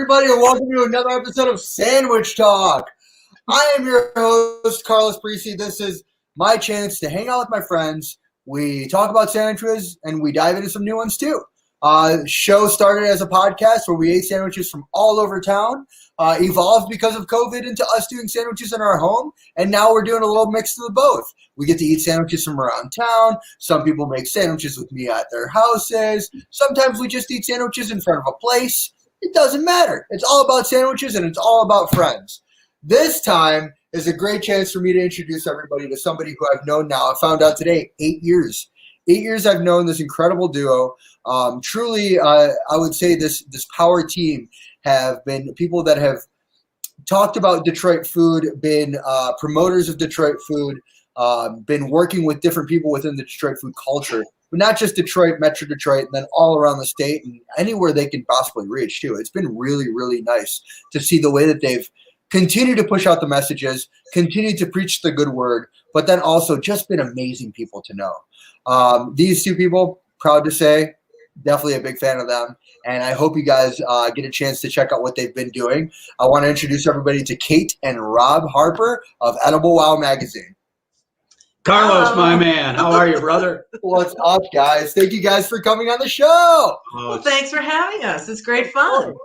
everybody, and welcome to another episode of Sandwich Talk. I am your host, Carlos Parisi. This is my chance to hang out with my friends. We talk about sandwiches, and we dive into some new ones, too. The show started as a podcast where we ate sandwiches from all over town, evolved because of COVID into us doing sandwiches in our home, and now we're doing a little mix of both. We get to eat sandwiches from around town. Some people make sandwiches with me at their houses. Sometimes we just eat sandwiches in front of a place. It doesn't matter. It's all about sandwiches, and it's all about friends. This time is a great chance for me to introduce everybody to somebody who I've known now. I found out today, 8 years. 8 years I've known this incredible duo. Truly, I would say this power team have been people that have talked about Detroit food, been promoters of Detroit food, been working with different people within the Detroit food culture, but not just Detroit, Metro Detroit, and then all around the state and anywhere they can possibly reach too. It's been really, really nice to see the way that they've continued to push out the messages, continued to preach the good word, but then also just been amazing people to know. These two people, proud to say, definitely a big fan of them. And I hope you guys get a chance to check out what they've been doing. I want to introduce everybody to Kate and Robb Harper of Edible Wow Magazine. Carlos, my man, how are you, brother? What's up, guys? Thank you guys for coming on the show. Well, thanks for having us. It's great fun.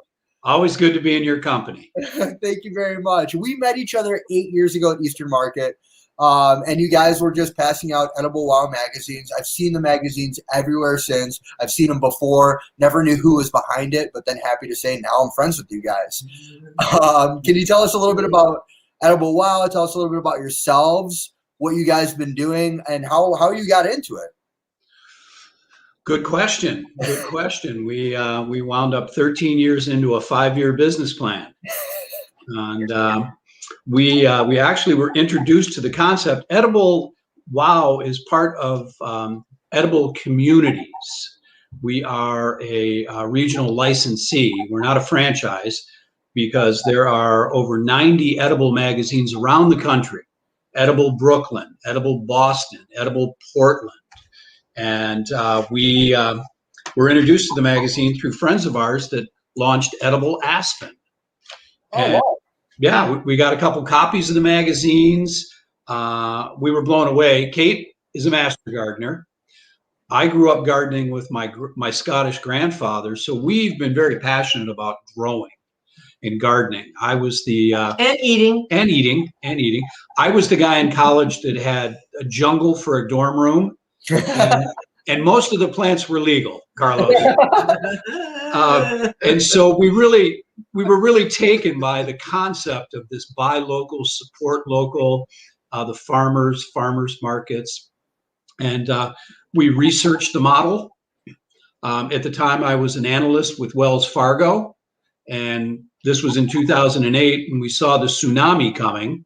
Always good to be in your company. Thank you very much. We met each other 8 years ago at Eastern Market. And you guys were just passing out Edible Wow magazines. I've seen the magazines everywhere since. I've seen them before. Never knew who was behind it, but then happy to say now I'm friends with you guys. Can you tell us a little bit about Edible Wow? Tell us a little bit about yourselves, what you guys have been doing, and how you got into it. Good question. Good question. We wound up 13 years into a 5-year business plan. And we actually were introduced to the concept. Edible Wow is part of Edible Communities. We are a regional licensee. We're not a franchise because there are over 90 edible magazines around the country. Edible Brooklyn, Edible Boston, Edible Portland. And we were introduced to the magazine through friends of ours that launched Edible Aspen. And wow. Yeah, we got a couple copies of the magazines. We were blown away. Kate is a master gardener. I grew up gardening with my Scottish grandfather, so we've been very passionate about growing and gardening. I was the and eating. I was the guy in college that had a jungle for a dorm room, and most of the plants were legal, Carlos. And so we were really taken by the concept of this buy local, support local, the farmers markets. And we researched the model. At the time, I was an analyst with Wells Fargo. And this was in 2008. And we saw the tsunami coming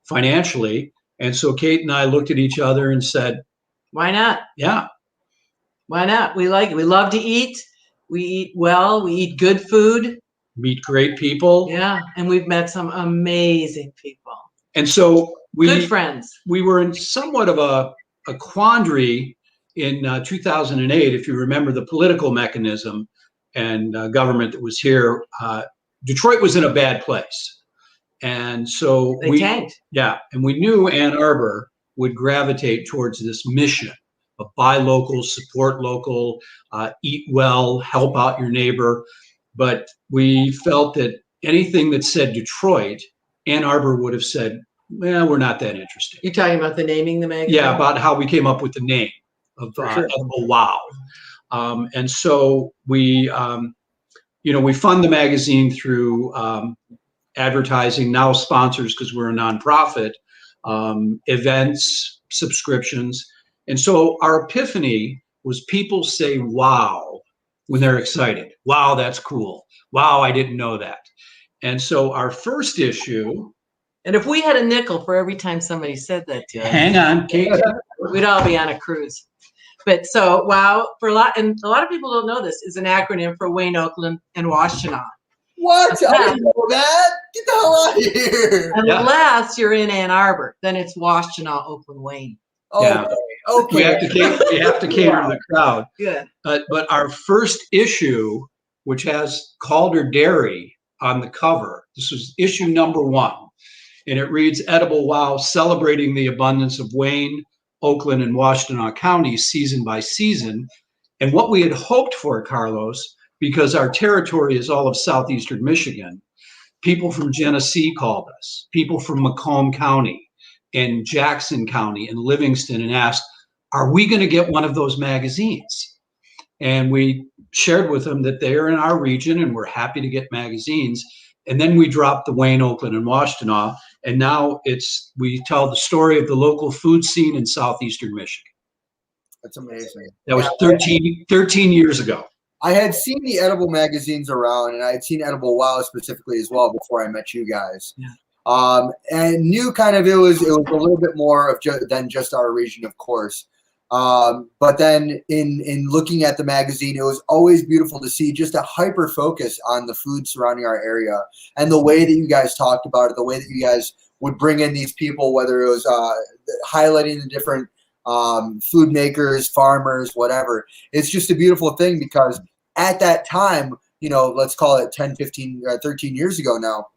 financially. And so Kate and I looked at each other and said, why not? Yeah. Why not? We like it. We love to eat. We eat well. We eat good food. Meet great people. Yeah, and we've met some amazing people. And so good friends. We were in somewhat of a quandary in 2008, if you remember the political mechanism and government that was here. Detroit was in a bad place. And so they tanked. Yeah, and we knew Ann Arbor would gravitate towards this mission of buy local, support local, eat well, help out your neighbor. But we felt that anything that said Detroit, Ann Arbor would have said, well, we're not that interested. You're talking about the naming the magazine? Yeah, about how we came up with the name of Edible Wow. And so we fund the magazine through advertising, now sponsors because we're a nonprofit, events, subscriptions. And so our epiphany was people say, wow, when they're excited. Wow, that's cool. Wow, I didn't know that. And so our first issue. And if we had a nickel for every time somebody said that to us. Hang on, Kate. We'd all be on a cruise. But so, wow, a lot of people don't know this, is an acronym for Wayne, Oakland, and Washtenaw. What? I didn't know that. Get the hell out of here. Unless you're in Ann Arbor, then it's Washtenaw, Oakland, Wayne. Oh, yeah. Okay. We have to cater to the crowd. Good. But our first issue, which has Calder Dairy on the cover. This was issue number 1. And it reads, Edible Wow, celebrating the abundance of Wayne, Oakland, and Washtenaw counties season by season. And what we had hoped for, Carlos, because our territory is all of southeastern Michigan, people from Genesee called us, people from Macomb County and Jackson County and Livingston, and asked, are we going to get one of those magazines? And we shared with them that they are in our region and we're happy to get magazines. And then we dropped the Wayne, Oakland, and Washtenaw. And now we tell the story of the local food scene in southeastern Michigan. That's amazing. That was 13 years ago. I had seen the edible magazines around, and I had seen Edible Wow specifically as well before I met you guys. Yeah. And knew kind of it was a little bit more of than just our region, of course. But then in looking at the magazine, it was always beautiful to see just a hyper focus on the food surrounding our area and the way that you guys talked about it, the way that you guys would bring in these people, whether it was highlighting the different food makers, farmers, whatever. It's just a beautiful thing because at that time, let's call it 10, 15, 13 years ago now,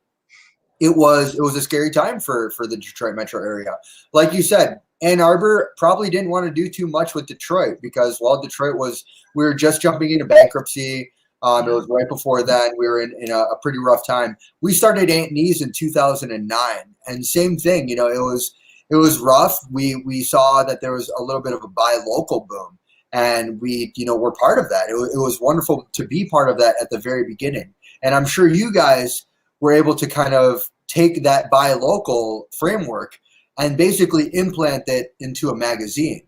it was a scary time for the Detroit metro area. Like you said, Ann Arbor probably didn't want to do too much with Detroit because, well, we were just jumping into bankruptcy. It was right before that. We were in a pretty rough time. We started Aunt Nee's in 2009, and same thing. It was rough. We saw that there was a little bit of a buy local boom, and we're part of that. It was wonderful to be part of that at the very beginning, and I'm sure you guys were able to kind of take that buy local framework and basically implant it into a magazine.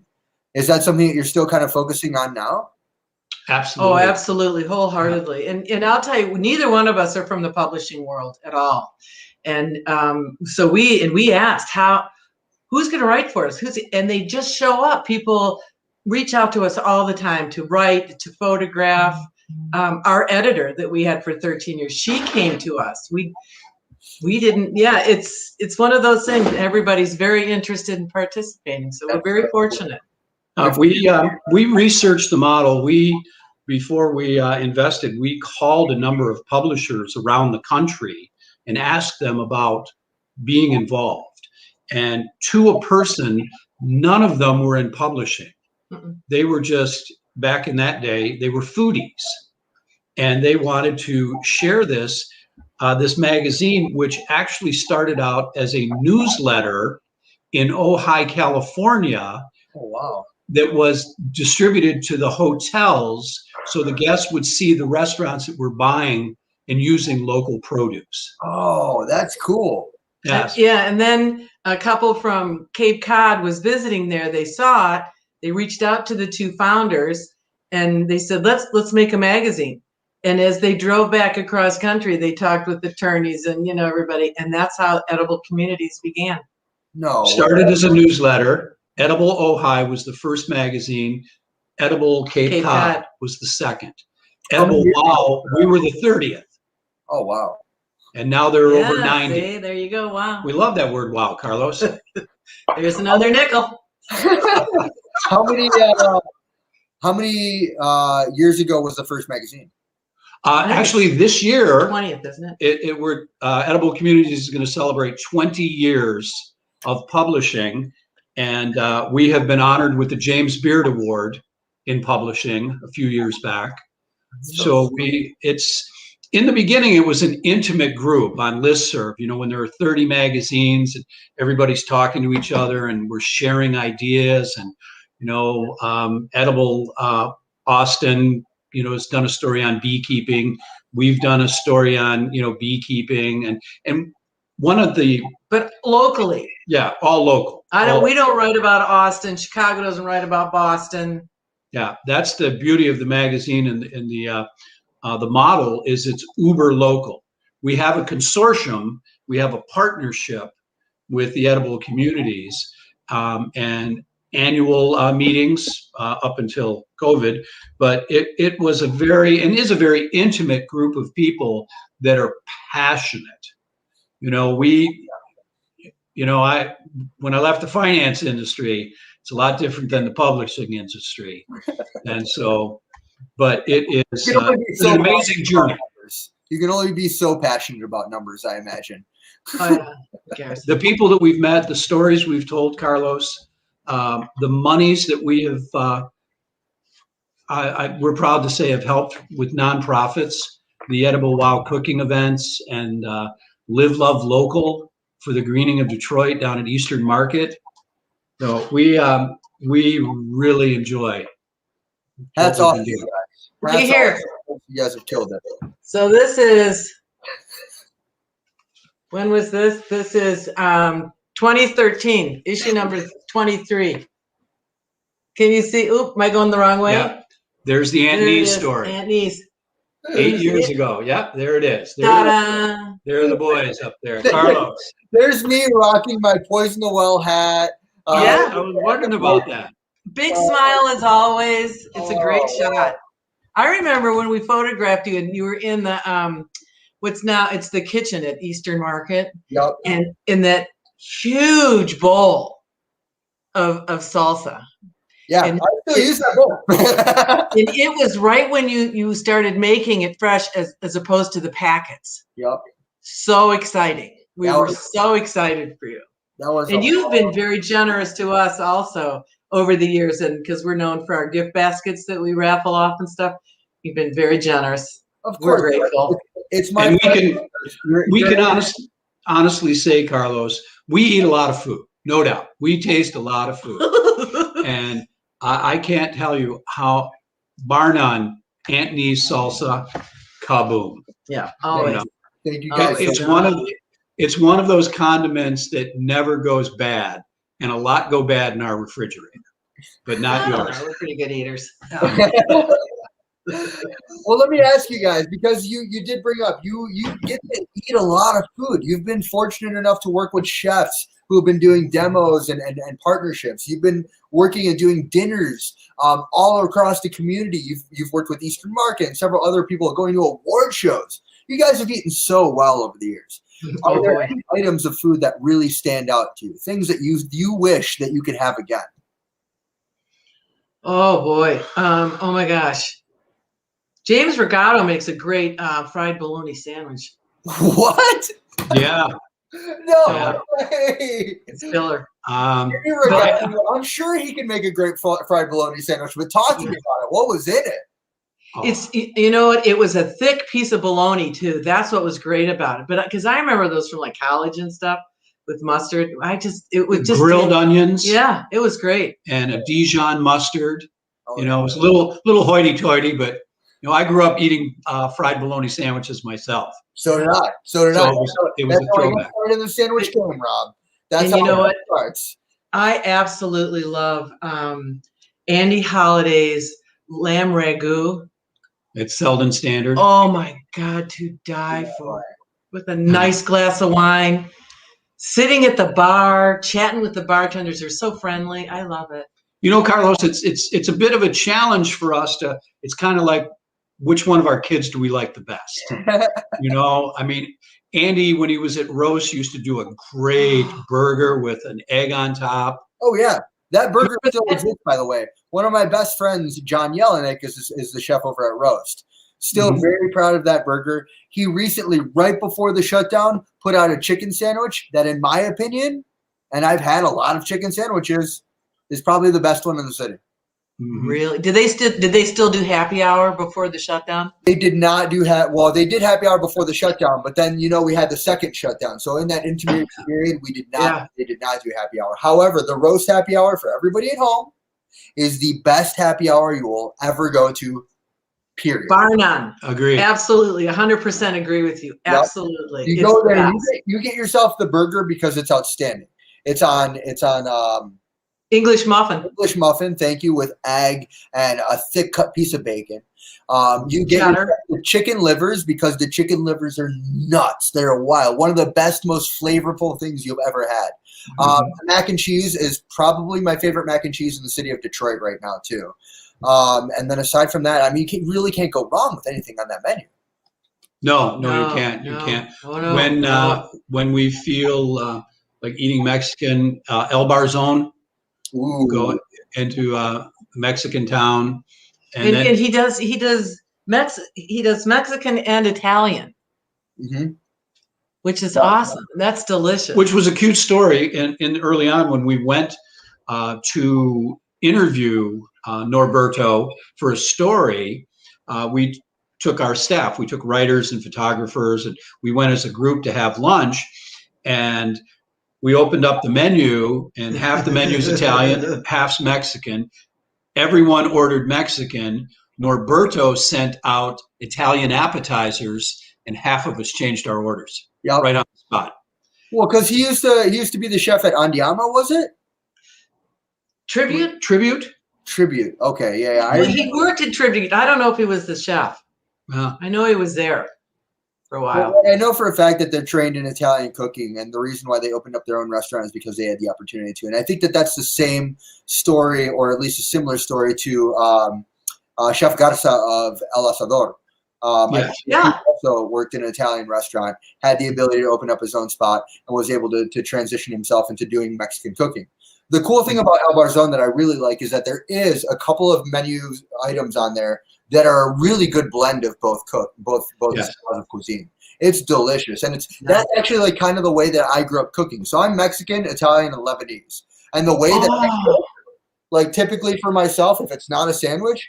Is that something that you're still kind of focusing on now? Absolutely. Oh, absolutely, wholeheartedly. And I'll tell you, neither one of us are from the publishing world at all. And so we asked who's going to write for us? And they just show up. People reach out to us all the time to write, to photograph. Our editor that we had for 13 years, she came to us. We didn't, it's one of those things. Everybody's very interested in participating. So we're very fortunate. We researched the model. Before we invested, we called a number of publishers around the country and asked them about being involved. And to a person, none of them were in publishing. They were just, back in that day, they were foodies. And they wanted to share this magazine, which actually started out as a newsletter in Ojai, California. Oh, wow. That was distributed to the hotels so the guests would see the restaurants that were buying and using local produce. Oh, that's cool. Yes. Yeah, and then a couple from Cape Cod was visiting there. They saw it. They reached out to the two founders and they said, let's make a magazine. And as they drove back across country, they talked with attorneys and everybody, and that's how Edible Communities began. Started as a newsletter. Edible Ojai was the first magazine. Edible Cape Cod was the second. Edible Wow, we were the 30th. Oh, wow. And now they're over 90. See, there you go. Wow. We love that word, wow, Carlos. There's another nickel. How many years ago was the first magazine? Actually, this year, 20th, isn't it? Edible Communities is going to celebrate 20 years of publishing. And we have been honored with the James Beard Award in publishing a few years back. So it's in the beginning, it was an intimate group on listserv, when there are 30 magazines and everybody's talking to each other and we're sharing ideas. And, Edible Austin, has done a story on beekeeping. We've done a story on, beekeeping and one of the. But locally. Yeah, all local. We don't write about Austin. Chicago doesn't write about Boston. Yeah, that's the beauty of the magazine and the model is it's uber local. We have a consortium, we have a partnership with the Edible Communities and annual meetings up until COVID, but it was is a very intimate group of people that are passionate. When I left the finance industry, it's a lot different than the publishing industry. And so, but it is it's an amazing journey. You can only be so passionate about numbers, I imagine. Oh, yeah. Who cares? The people that we've met, the stories we've told, Carlos, the monies that we have, we're proud to say have helped with nonprofits, the Edible Wow cooking events, and Live Love Local for the greening of Detroit down at Eastern Market. So we really enjoy. That's what we've awesome, been doing. guys. Look That's here. awesome. You guys have killed it. So this is, when was this? This is 2013, issue number 23. Can you see? Oop, am I going the wrong way? Yeah, there's the Aunt There it Nee's is, story. Aunt Nee's. 8 years ago. Yeah, there it is. Ta-da! There are the boys up there. Carlos. There's me rocking my Poison the Well hat. Yeah. I was wondering about that. Big smile as always. It's a great shot. I remember when we photographed you and you were in the it's the kitchen at Eastern Market. Yep. And in that huge bowl of salsa. Yeah, And I still use that bowl. And it was right when you started making it fresh as opposed to the packets. Yep. So exciting. We were so excited for you. That was And you've been very generous to us also over the years, and because we're known for our gift baskets that we raffle off and stuff. You've been very generous. Of course. We're grateful. It's my And we can honestly say, Carlos, we eat a lot of food, no doubt. We taste a lot of food. And I can't tell you how, bar none, Aunt Nee's salsa, kaboom. Yeah, always. You know, Thank you guys. it's one of those condiments that never goes bad, and a lot go bad in our refrigerator, but not yours. We're pretty good eaters. Well, let me ask you guys, because you did bring up you get to eat a lot of food. You've been fortunate enough to work with chefs who have been doing demos and partnerships. You've been working and doing dinners all across the community. You've worked with Eastern Market and several other people going to award shows. You guys have eaten so well over the years. Are there any items of food that really stand out to you? Things that you wish that you could have again? Oh boy. Oh my gosh. James Regato makes a great fried bologna sandwich. What? Yeah. No way. It's killer. I'm sure he can make a great fried bologna sandwich, but talking about it, what was in it? It's, you know what, it was a thick piece of bologna too. That's what was great about it. But because I remember those from like college and stuff with mustard. It was just grilled onions. Yeah, it was great. And a Dijon mustard. It was a little hoity-toity, but I grew up eating fried bologna sandwiches myself. So did I. It was a throwback. Right in the sandwich game, Rob. That's how it starts. I absolutely love Andy Holiday's lamb ragu. It's Selden Standard. Oh my God, to die for. With a nice glass of wine, sitting at the bar, chatting with the bartenders. They're so friendly. I love it. Carlos, it's a bit of a challenge for us to. It's kind of like, which one of our kids do we like the best? I mean, Andy, when he was at Roast, used to do a great burger with an egg on top. Oh yeah, that burger still exists, by the way. One of my best friends, John Jelinek, is the chef over at Roast. Still very proud of that burger. He recently, right before the shutdown, put out a chicken sandwich that, in my opinion, and I've had a lot of chicken sandwiches, is probably the best one in the city. Mm-hmm. Really? Did they still do happy hour before the shutdown? They did not do they did happy hour before the shutdown, but then we had the second shutdown. So in that intermediate period, we did not. Yeah. They did not do happy hour. However, the Roast happy hour for everybody at home is the best happy hour you will ever go to. Period. Bar none. Agree. Absolutely, 100% agree with you. Absolutely. You go there, you get yourself the burger because it's outstanding. It's on English muffin. English muffin, thank you, with egg and a thick cut piece of bacon. You get the chicken livers because the chicken livers are nuts. They're wild. One of the best, most flavorful things you've ever had. Mac and cheese is probably my favorite mac and cheese in the city of Detroit right now too. And then aside from that, I mean, you really can't go wrong with anything on that menu. No, you can't. You can't. Oh, no. When we feel like eating Mexican, El Barzon, go into Mexican town, and he does Mexican and Italian. Mm-hmm. which is awesome. That's delicious. Which was a cute story in early on when we went to interview Norberto for a story. We took our staff, we took writers and photographers, and we went as a group to have lunch. And we opened up the menu, and half the menu is Italian, half's Mexican. Everyone ordered Mexican. Norberto sent out Italian appetizers, and half of us changed our orders right on the spot. Well, because he used to be the chef at Andiamo, was it? Tribute? Tribute. Okay, yeah. Well, he worked at Tribute. I don't know if he was the chef. I know he was there for a while. Well, I know for a fact that they're trained in Italian cooking, and the reason why they opened up their own restaurant is because they had the opportunity to. And I think that that's the same story, or at least a similar story to Chef Garza of El Asador. He also worked in an Italian restaurant, had the ability to open up his own spot, and was able to transition himself into doing Mexican cooking. The cool thing about El Barzon that I really like is that there is a couple of menu items on there that are a really good blend of both styles of cuisine. It's delicious, and that's actually like kind of the way that I grew up cooking. So I'm Mexican, Italian, and Lebanese, and the way that I cook, like typically for myself, if it's not a sandwich,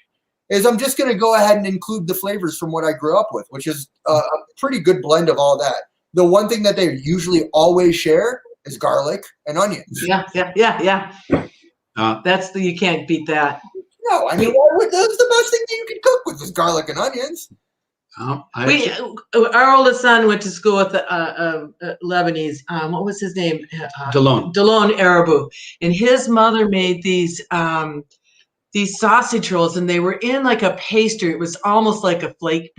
is I'm just going to go ahead and include the flavors from what I grew up with, which is a pretty good blend of all that. The one thing that they usually always share is garlic and onions. Yeah. You can't beat that. No, I mean, that's the best thing that you can cook with is garlic and onions. Our oldest son went to school with Lebanese. What was his name? Delon Arabu, and his mother made these sausage rolls, and they were in like a pastry. It was almost like a flake,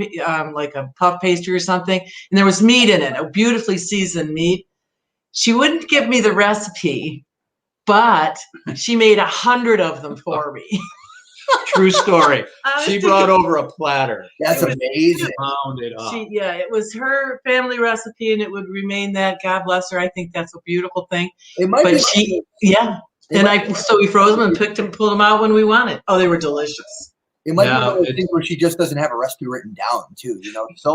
like a puff pastry or something. And there was meat in it, a beautifully seasoned meat. She wouldn't give me the recipe, but she made 100 of them for me. True story. She brought over a platter. That's amazing. Pound it up. It was her family recipe, and it would remain that. God bless her. I think that's a beautiful thing. It might be. So we froze them and pulled them out when we wanted. Oh, they were delicious. It might be one of those things where she just doesn't have a recipe written down, too.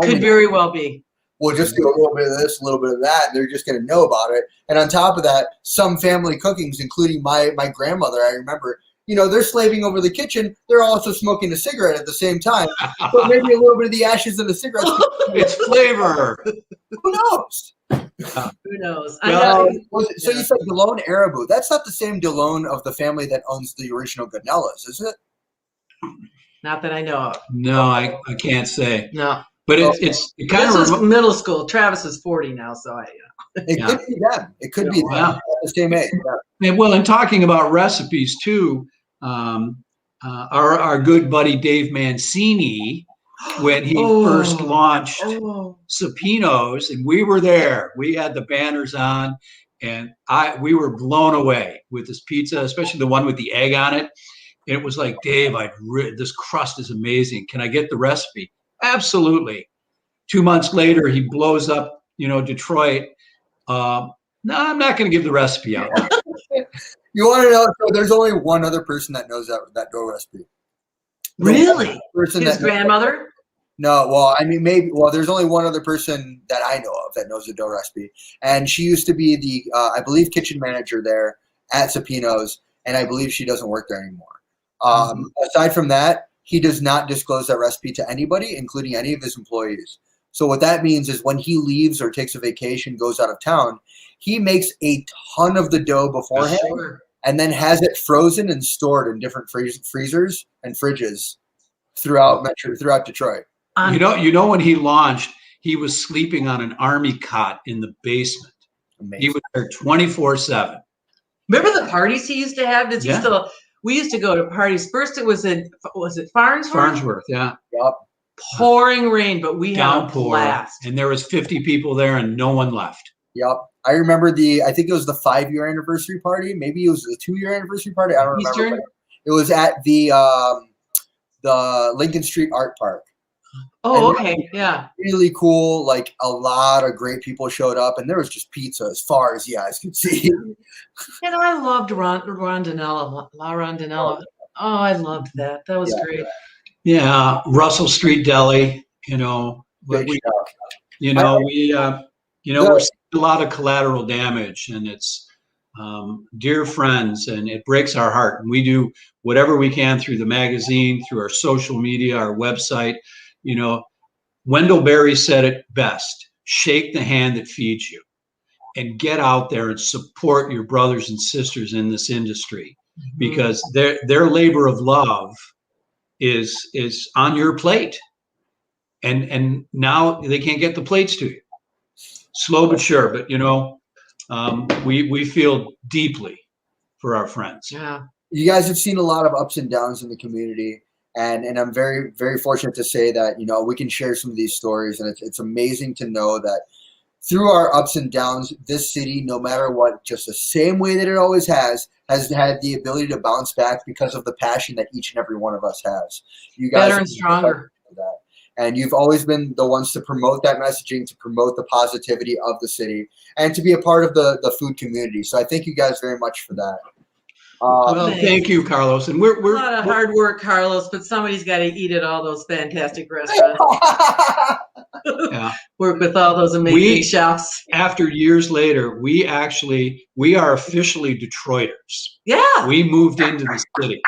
Could very well be. We'll just do a little bit of this, a little bit of that. They're just going to know about it. And on top of that, some family cookings, including my grandmother, I remember, they're slaving over the kitchen. They're also smoking a cigarette at the same time. But maybe a little bit of the ashes of the cigarette. It's flavor. Who knows? Who knows? So you said Delon Arabu. That's not the same Delon of the family that owns the original Goodnellas, is it? Not that I know of. No, I can't say. No. But it kind of was middle school. Travis is 40 now, so it could be them. It could be them. At the same age. Yeah. Well, and talking about recipes too, our good buddy Dave Mancini, when he first launched Supino's, and we were there. We had the banners on, and we were blown away with this pizza, especially the one with the egg on it. And it was like, Dave, this crust is amazing. Can I get the recipe? Absolutely. 2 months later, he blows up, Detroit. No, I'm not going to give the recipe out. You want to know? So there's only one other person that knows that dough recipe. Really? His grandmother? No, well, I mean, maybe. Well, there's only one other person that I know of that knows the dough recipe, and she used to be the, I believe, kitchen manager there at Supino's, and I believe she doesn't work there anymore. Aside from that, he does not disclose that recipe to anybody, including any of his employees. So what that means is when he leaves or takes a vacation, goes out of town, he makes a ton of the dough beforehand and then has it frozen and stored in different freezers and fridges throughout Detroit. When he launched, he was sleeping on an army cot in the basement. Amazing. He was there 24/7. Remember the parties he used to have? We used to go to parties. First, it was Farnsworth? Farnsworth, yeah. Yep. Pouring rain, but we had a blast. And there was 50 people there, and no one left. Yep. I remember I think it was the 5-year anniversary party. Maybe it was the 2-year anniversary party. I don't remember. It was at the Lincoln Street Art Park. Oh, okay. Yeah. Really cool. Like a lot of great people showed up, and there was just pizza as far as you guys could see. And I loved Rondinella, La Rondinella. Oh, I loved that. That was great. Yeah, Russell Street Deli. You know, we're seeing a lot of collateral damage, and it's dear friends, and it breaks our heart. And we do whatever we can through the magazine, through our social media, our website. You know, Wendell Berry said it best: shake the hand that feeds you, and get out there and support your brothers and sisters in this industry, because their labor of love is on your plate, and now they can't get the plates to you. Slow but sure, but you know, we feel deeply for our friends. Yeah. You guys have seen a lot of ups and downs in the community, and I'm very, very fortunate to say that, you know, we can share some of these stories, and it's amazing to know that through our ups and downs, this city, no matter what, just the same way that it always has had the ability to bounce back because of the passion that each and every one of us has. You guys Better and stronger. That. And you've always been the ones to promote that messaging, to promote the positivity of the city, and to be a part of the food community. So I thank you guys very much for that. Well, thank you, Carlos. And we're a lot of hard work, Carlos, but somebody's got to eat at all those fantastic restaurants. Yeah. Work with all those amazing chefs. After years later, we are officially Detroiters. Yeah. We moved into the city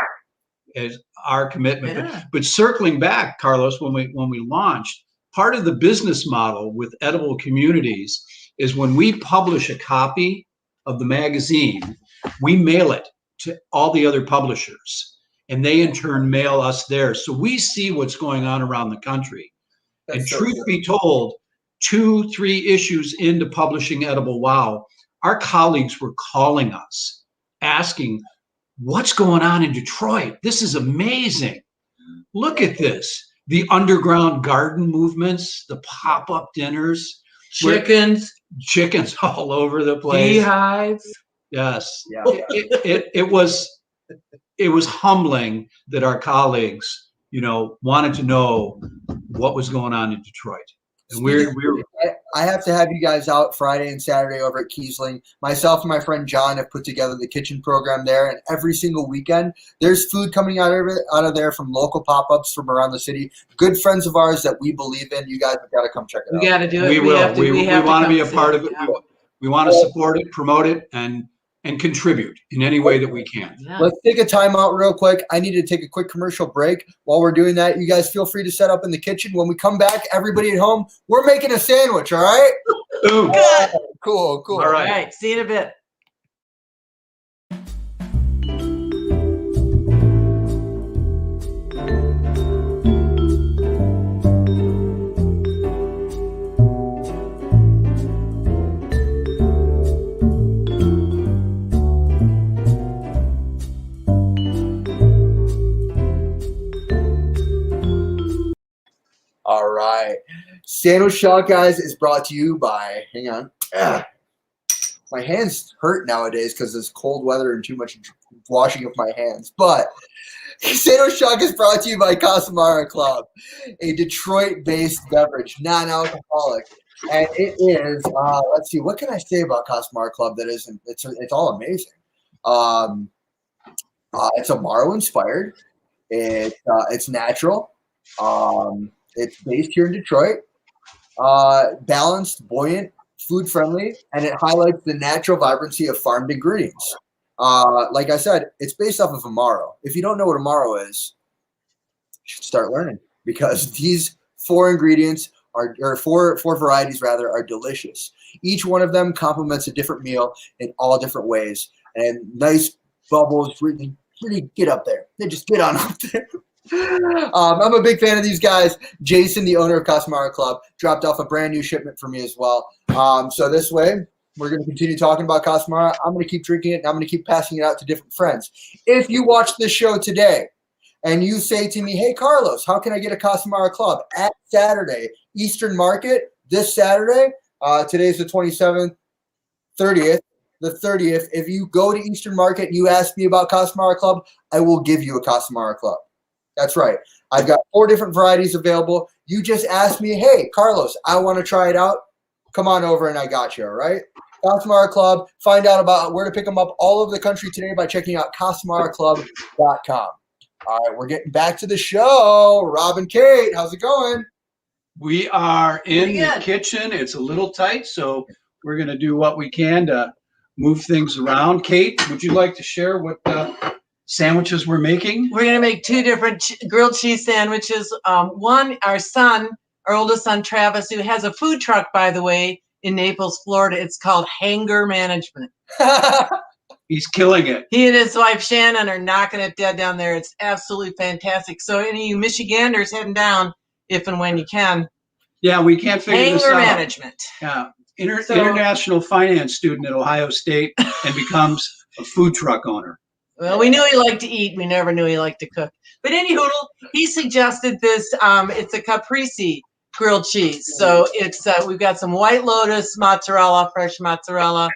as our commitment. Yeah. But circling back, Carlos, when we launched, part of the business model with Edible Communities is when we publish a copy of the magazine, we mail it to all the other publishers, and they in turn mail us theirs. So we see what's going on around the country. That's and so truth good. be told, 2-3 issues into publishing Edible Wow, our colleagues were calling us, asking, what's going on in Detroit? This is amazing. Look at this. The underground garden movements, the pop-up dinners. Chickens all over the place. Beehives. Yes. Yeah. It was humbling that our colleagues, you know, wanted to know what was going on in Detroit. And I have to have you guys out Friday and Saturday over at Kiesling. Myself and my friend John have put together the kitchen program there, and every single weekend there's food coming out of there from local pop-ups from around the city. Good friends of ours that we believe in. You guys have got to come check it out. We got to do it. We will. We want to be a come part see of it. Yeah. We want to support it, promote it, and contribute in any way that we can. Yeah. Let's take a time out real quick. I need to take a quick commercial break. While we're doing that, you guys feel free to set up in the kitchen. When we come back, everybody at home, we're making a sandwich, all right? Boom. Good. Cool. All right. All right. See you in a bit. All right. Sandwich Shot, guys, is brought to you by, hang on. My hands hurt nowadays because it's cold weather and too much washing of my hands. But Sandwich Shot is brought to you by Kasamara Club, a Detroit-based beverage, non-alcoholic. And it is, let's see, what can I say about Kasamara Club that isn't, it's all amazing. It's Amaro-inspired. It's natural. It's based here in Detroit. Balanced, buoyant, food-friendly, and it highlights the natural vibrancy of farmed ingredients. Like I said, it's based off of Amaro. If you don't know what Amaro is, you should start learning, because these four ingredients or four varieties rather are delicious. Each one of them complements a different meal in all different ways, and nice bubbles really get up there. They just get on up there. I'm a big fan of these guys. Jason, the owner of Kasamara Club, dropped off a brand new shipment for me as well. So this way, we're going to continue talking about Kasamara. I'm going to keep drinking it, and I'm going to keep passing it out to different friends. If you watch this show today and you say to me, hey, Carlos, how can I get a Kasamara Club? At Saturday, Eastern Market, this Saturday, today's the 27th, 30th. The 30th, if you go to Eastern Market and you ask me about Kasamara Club, I will give you a Kasamara Club. That's right. I've got 4 different varieties available. You just ask me, hey, Carlos, I want to try it out. Come on over and I got you, all right? Kasamara Club. Find out about where to pick them up all over the country today by checking out KasamaraClub.com. All right, we're getting back to the show. Rob and Kate, how's it going? We are in Pretty the good. kitchen. It's a little tight, so we're going to do what we can to move things around. Kate, would you like to share what sandwiches we're making? We're gonna make two different grilled cheese sandwiches. One, our oldest son Travis, who has a food truck, by the way, in Naples, Florida. It's called Hanger Management. He's killing it. He and his wife Shannon are knocking it dead down there. It's absolutely fantastic. So any of you Michiganders heading down, if and when you can, Yeah, we can't figure this Hanger out. Management. Yeah, international finance student at Ohio State and becomes a food truck owner. Well, we knew he liked to eat. We never knew he liked to cook. But anywho, he suggested this. It's a Caprese grilled cheese. So it's we've got some White Lotus mozzarella, fresh mozzarella.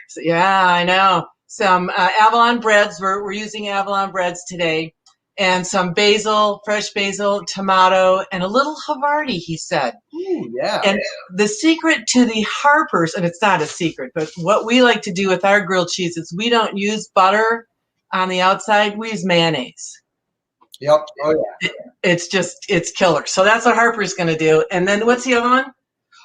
So, yeah, I know. Some Avalon breads. We're using Avalon breads today. And some basil, fresh basil, tomato, and a little Havarti, he said. Ooh, yeah. And the secret to the Harpers, and it's not a secret, but what we like to do with our grilled cheese is we don't use butter on the outside. We use mayonnaise. Yep. Oh, yeah. It's killer. So that's what Harper's going to do. And then what's the other one?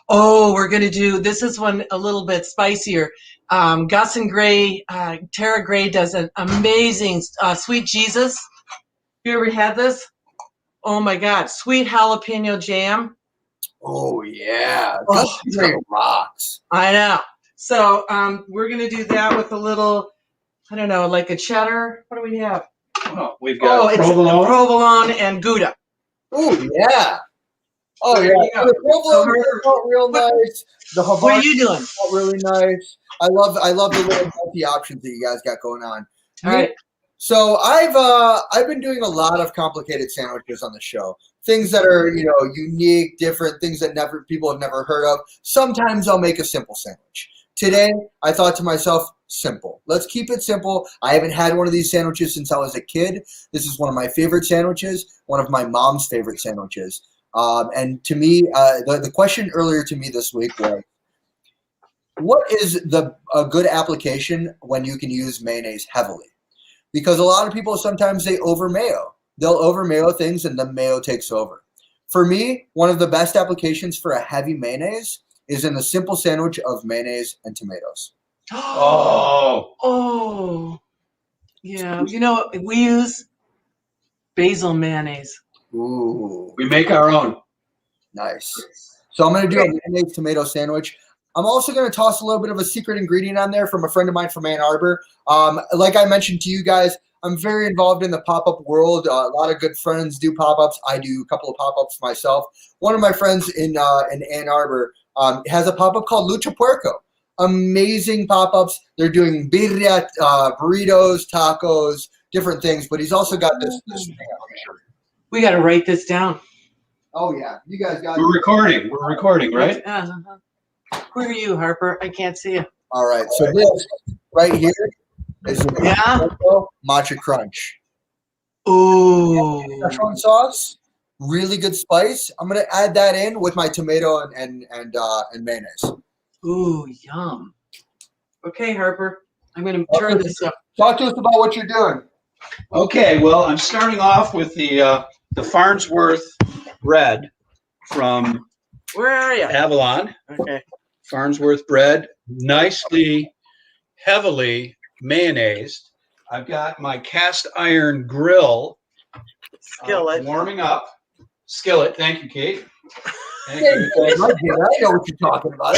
Oh, we're going to do, this is one a little bit spicier. Gus and Gray, Tara Gray does an amazing sweet Jesus. You ever had this? Oh my God, sweet jalapeno jam. Oh, yeah. Oh, Great rocks. I know. So we're going to do that with a little, I don't know, like a cheddar. What do we have? Oh, we've got it's provolone. provolone and Gouda. Oh, yeah. Oh, There yeah. you go. The provolone felt real nice. The What Havarti are you doing? felt really nice. I love the little multi options that you guys got going on. All right. So I've been doing a lot of complicated sandwiches on the show. Things that are, unique, different, things that people have never heard of. Sometimes I'll make a simple sandwich. Today, I thought to myself, simple. Let's keep it simple. I haven't had one of these sandwiches since I was a kid. This is one of my favorite sandwiches, one of my mom's favorite sandwiches. And to me, the question earlier to me this week was, what is a good application when you can use mayonnaise heavily? Because a lot of people, sometimes they over mayo. They'll over mayo things and the mayo takes over. For me, one of the best applications for a heavy mayonnaise is in a simple sandwich of mayonnaise and tomatoes. Oh. Yeah. We use basil mayonnaise. Ooh. We make our own. Nice. So I'm going to do a mayonnaise tomato sandwich. I'm also going to toss a little bit of a secret ingredient on there from a friend of mine from Ann Arbor. Like I mentioned to you guys, I'm very involved in the pop-up world. A lot of good friends do pop-ups. I do a couple of pop-ups myself. One of my friends in Ann Arbor has a pop-up called Lucha Puerco. Amazing pop-ups. They're doing birria, burritos, tacos, different things. But he's also got this thing. We got to write this down. Oh, yeah. You guys got it. We're recording, right? Who are you, Harper? I can't see you. All right. So this right here is the matcha crunch. Ooh. Szechuan sauce, really good spice. I'm gonna add that in with my tomato and mayonnaise. Ooh, yum. Okay, Harper. I'm gonna turn this up. Talk to us about what you're doing. Okay, well, I'm starting off with the Farnsworth bread from Where are you? Avalon. Okay. Farnsworth bread, nicely, heavily mayonnaised. I've got my cast iron grill Skillet. warming up. Skillet, thank you, Kate. Thank Hey, you. I know what you're talking about.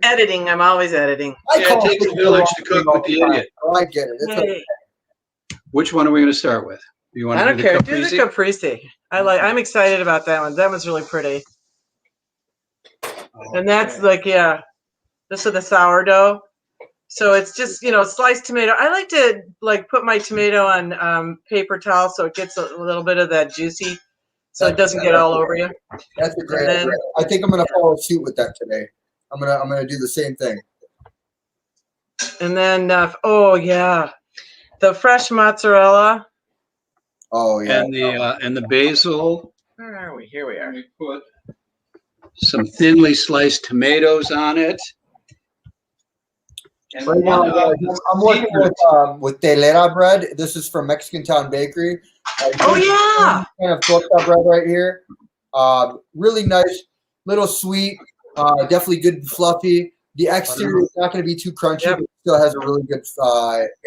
Editing. I'm always editing. Yeah, it takes a village to cook with the idiot. Oh, I get it. It's okay. Which one are we going to start with? You want I to don't do care. the Do the Caprese? Caprese. I'm excited about that one. That one's really pretty. And that's like, yeah, this is the sourdough. So it's just, sliced tomato. I like to put my tomato on paper towel so it gets a little bit of that juicy, so it doesn't get all over you. That's a great idea. I think I'm gonna follow suit with that today. I'm gonna do the same thing. And then, the fresh mozzarella. Oh yeah. And the basil. Where are we? Here we are. We put some thinly sliced tomatoes on it. And right now, I'm working with telera bread. This is from Mexican Town Bakery. Oh yeah. Kind of torta bread right here. Really nice. little sweet, definitely good and fluffy. The exterior is not going to be too crunchy, Yep. but it still has a really good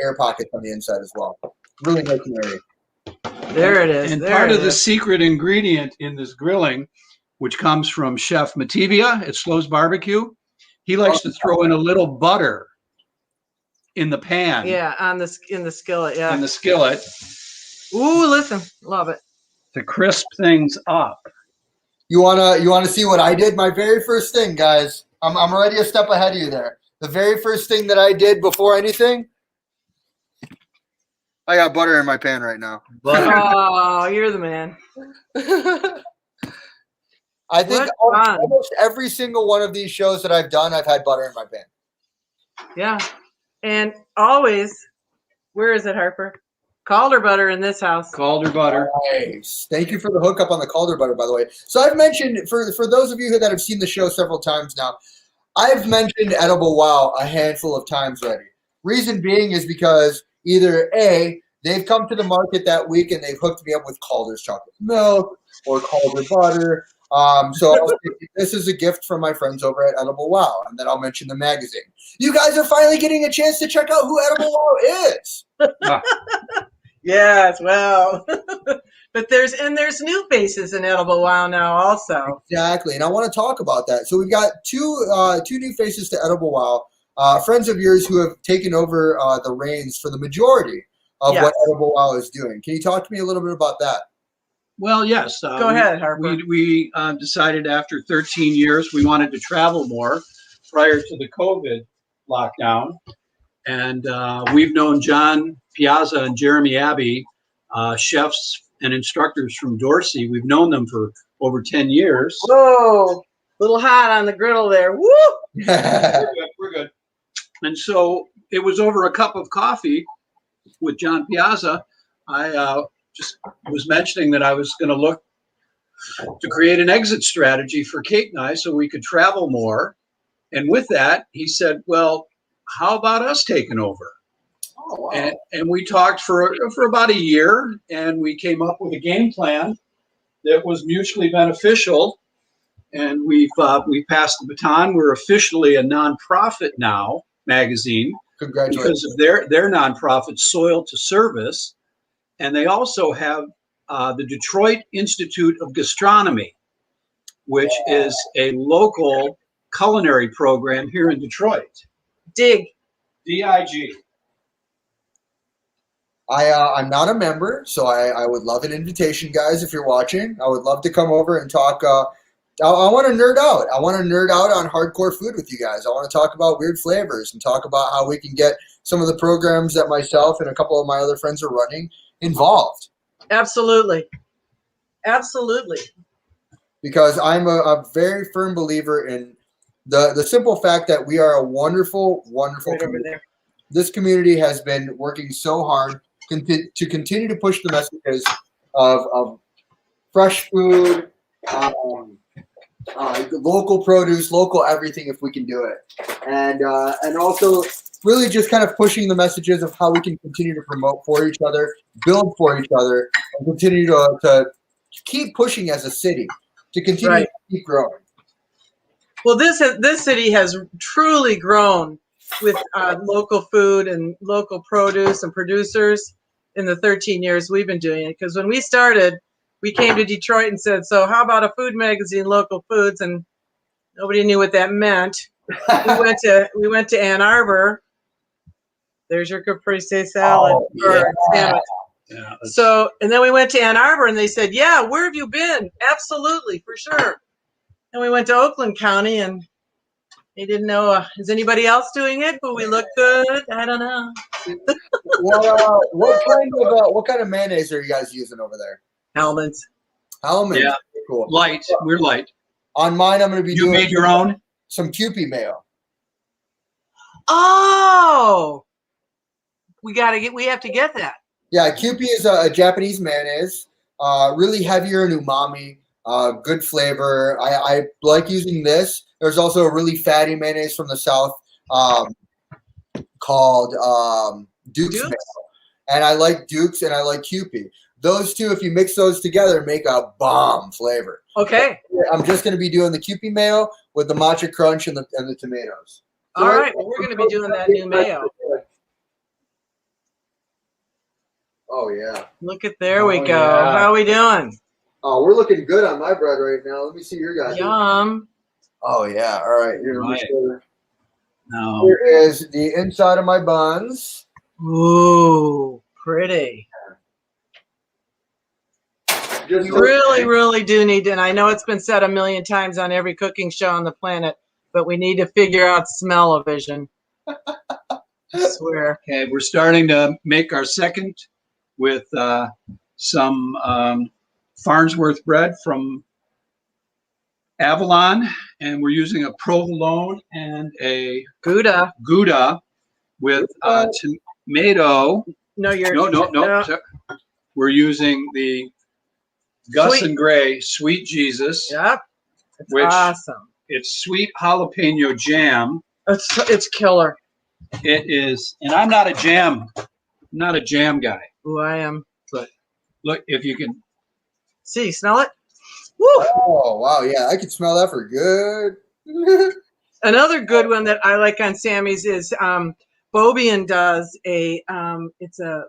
air pocket on the inside as well. Really nice and airy. There it is. And there part it of the is. secret ingredient in this grilling, which comes from Chef Matibia at Slow's Barbecue, he likes to throw in a little butter in the pan, Yeah, in the skillet. Yeah. in the skillet, Ooh, listen, love it. to crisp things up. You wanna see what I did? My very first thing, guys. I'm already a step ahead of you there. The very first thing that I did before anything, I got butter in my pan right now. Oh, you're the man. I think What fun. almost every single one of these shows that I've done, I've had butter in my pan. Yeah, and always, where is it, Harper? Calder butter in this house. Calder butter. Nice. Thank you for the hookup on the Calder butter, by the way. So I've mentioned, for those of you that have seen the show several times now, I've mentioned Edible Wow a handful of times already. Reason being is because either A, they've come to the market that week and they've hooked me up with Calder's chocolate milk or Calder butter. So I'll say, this is a gift from my friends over at Edible Wow, and then I'll mention the magazine. You guys are finally getting a chance to check out who Edible Wow is. Yes, well, but there's new faces in Edible Wow now also. Exactly, and I want to talk about that. So we've got two new faces to Edible Wow, friends of yours who have taken over the reins for the majority of what Edible Wow is doing. Can you talk to me a little bit about that? Well, yes. Go ahead, Harper. We decided after 13 years we wanted to travel more prior to the COVID lockdown. And we've known John Piazza and Jeremy Abbey, chefs and instructors from Dorsey. We've known them for over 10 years. Whoa, little hot on the griddle there. Woo! We're good. And so it was over a cup of coffee with John Piazza. I just was mentioning that I was going to look to create an exit strategy for Kate and I so we could travel more. And with that, he said, well, how about us taking over? Oh, wow. And we talked for about a year, and we came up with a game plan that was mutually beneficial. And we've passed the baton. We're officially a nonprofit now, magazine, Congratulations. because of their nonprofit, Soil to Service. And they also have the Detroit Institute of Gastronomy, which is a local culinary program here in Detroit. Dig. D-I-G. I'm not a member, so I would love an invitation, guys, if you're watching. I would love to come over and talk. I want to nerd out. I want to nerd out on hardcore food with you guys. I want to talk about weird flavors and talk about how we can get some of the programs that myself and a couple of my other friends are running involved. Absolutely. Absolutely. Because I'm a very firm believer in the simple fact that we are a wonderful, wonderful Right over community. there. This community has been working so hard to continue to push the messages of fresh food, local produce, local everything if we can do it. And also really just kind of pushing the messages of how we can continue to promote for each other, build for each other, and continue to keep pushing as a city, to continue to keep growing. Well, this city has truly grown with local food and local produce and producers in the 13 years we've been doing it. Because when we started, we came to Detroit and said, so how about a food magazine, local foods? And nobody knew what that meant. We went to Ann Arbor. There's your Caprese salad or sandwich. Yeah, So, and then we went to Ann Arbor and they said, yeah, where have you been? Absolutely, for sure. And we went to Oakland County and they didn't know, is anybody else doing it? But we look good. I don't know. What kind of mayonnaise are you guys using over there? Hellman's. Hellman's. Yeah. Cool. Light. We're light. On mine, I'm going to be doing made your own? some Kewpie mayo. Oh, we have to get that. Yeah, Kewpie is a Japanese mayonnaise, really heavier in umami, good flavor. I like using this. There's also a really fatty mayonnaise from the South called Duke's Mayo. and I like Duke's, and I like Kewpie. Those two, if you mix those together, make a bomb flavor. Okay. I'm just going to be doing the Kewpie mayo with the matcha crunch and the tomatoes. So All right. Well, we're going to be doing that new mayo. Oh, yeah. Look at there we go. Yeah. How are we doing? Oh, we're looking good on my bread right now. Let me see your guys. Yum. Oh, yeah. All right. Here, Right. No. Here is the inside of my buns. Ooh, pretty. Just We really, really do need to, and I know it's been said a million times on every cooking show on the planet, but we need to figure out smell-o-vision. I swear. Okay, we're starting to make our second with some Farnsworth bread from Avalon, and we're using a provolone and a Gouda. Gouda with tomato. No, you're No. We're using the Gus Sweet. and Gray Sweet Jesus. Yep. It's Which- awesome. It's sweet jalapeno jam. It's killer. It is, and I'm not a jam guy. Ooh, I am. Look, if you can. See, smell it? Woo! Oh, wow. Yeah, I can smell that for good. Another good one that I like on Sammy's is Bobian does it's a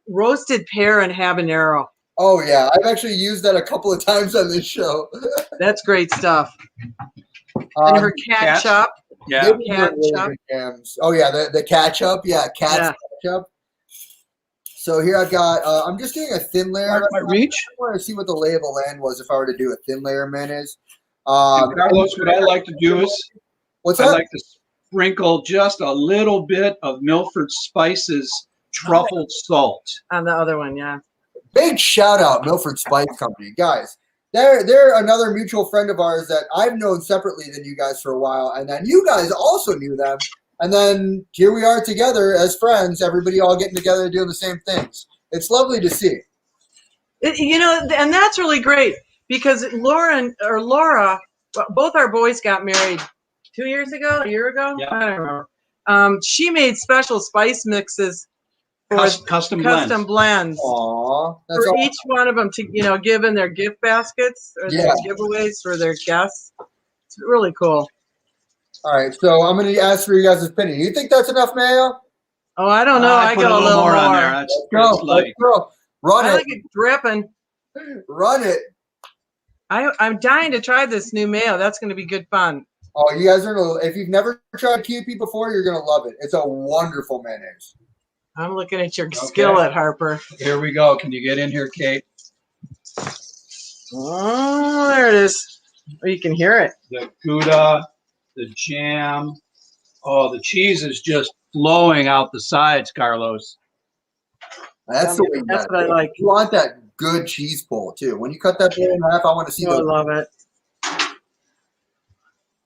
roasted pear and habanero. Oh, yeah. I've actually used that a couple of times on this show. That's great stuff. And her ketchup. Yeah. Maybe Cat really chop. good jams. Oh, yeah, the ketchup. Yeah, cat's ketchup. So here I've got, I'm just doing a thin layer. My reach. I want to see what the lay of the land was if I were to do a thin layer mayonnaise. And Carlos, what I like to do is What's I that? like to sprinkle just a little bit of Milford Spices truffled salt. On the other one, yeah. Big shout out, Milford Spice Company. Guys, they're another mutual friend of ours that I've known separately than you guys for a while. And then you guys also knew them. And then here we are together as friends, everybody all getting together doing the same things. It's lovely to see. And that's really great because Laura, both our boys got married 2 years ago, a year ago? Yeah. I don't remember. She made special spice mixes for Custom blends Aw, that's for all. each one of them to, give in their gift baskets or their giveaways for their guests. It's really cool. All right, so I'm going to ask for you guys' opinion. You think that's enough mayo? Oh, I don't know. I put got a little more. on there. That's Let's light. go. Run I it. like it dripping. Run it. I'm dying to try this new mayo. That's going to be good fun. Oh, you guys are going to, if you've never tried Kewpie before, you're going to love it. It's a wonderful mayonnaise. I'm looking at your skillet, Harper. Here we go. Can you get in here, Kate? Oh, there it is. Oh, you can hear it. The Gouda, the jam. Oh, the cheese is just flowing out the sides, Carlos. That's the way you That's got what it. I like. You want that good cheese pull, too. When you cut that in half, I want to see Oh, I those. love it.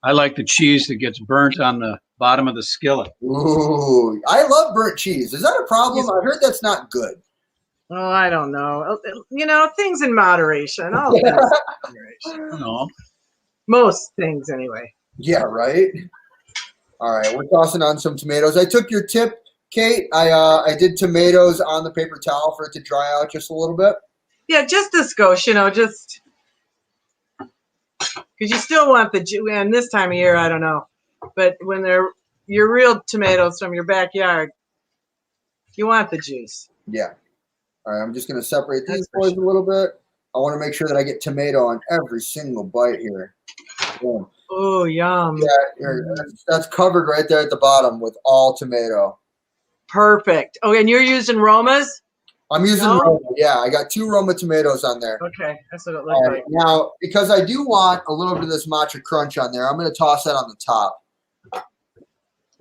I like the cheese that gets burnt on the bottom of the skillet. Ooh, I love burnt cheese. Is that a problem? I heard that's not good. Oh, I don't know. Things in moderation. All things in moderation. No. Most things, anyway. Yeah, right? All right, we're tossing on some tomatoes. I took your tip, Kate. I did tomatoes on the paper towel for it to dry out just a little bit. Yeah, just a skosh, just because you still want the juice. And this time of year, I don't know, but when they're your real tomatoes from your backyard, you want the juice. Yeah. All right, I'm just going to separate That's these for boys a little bit. I want to make sure that I get tomato on every single bite here. Boom. Oh, yum. That's covered right there at the bottom with all tomato. Perfect. Oh, and you're using Roma's? I'm using Roma. Yeah, I got 2 Roma tomatoes on there. Okay, that's what it All looks right, like. now, because I do want a little bit of this matcha crunch on there, I'm going to toss that on the top. What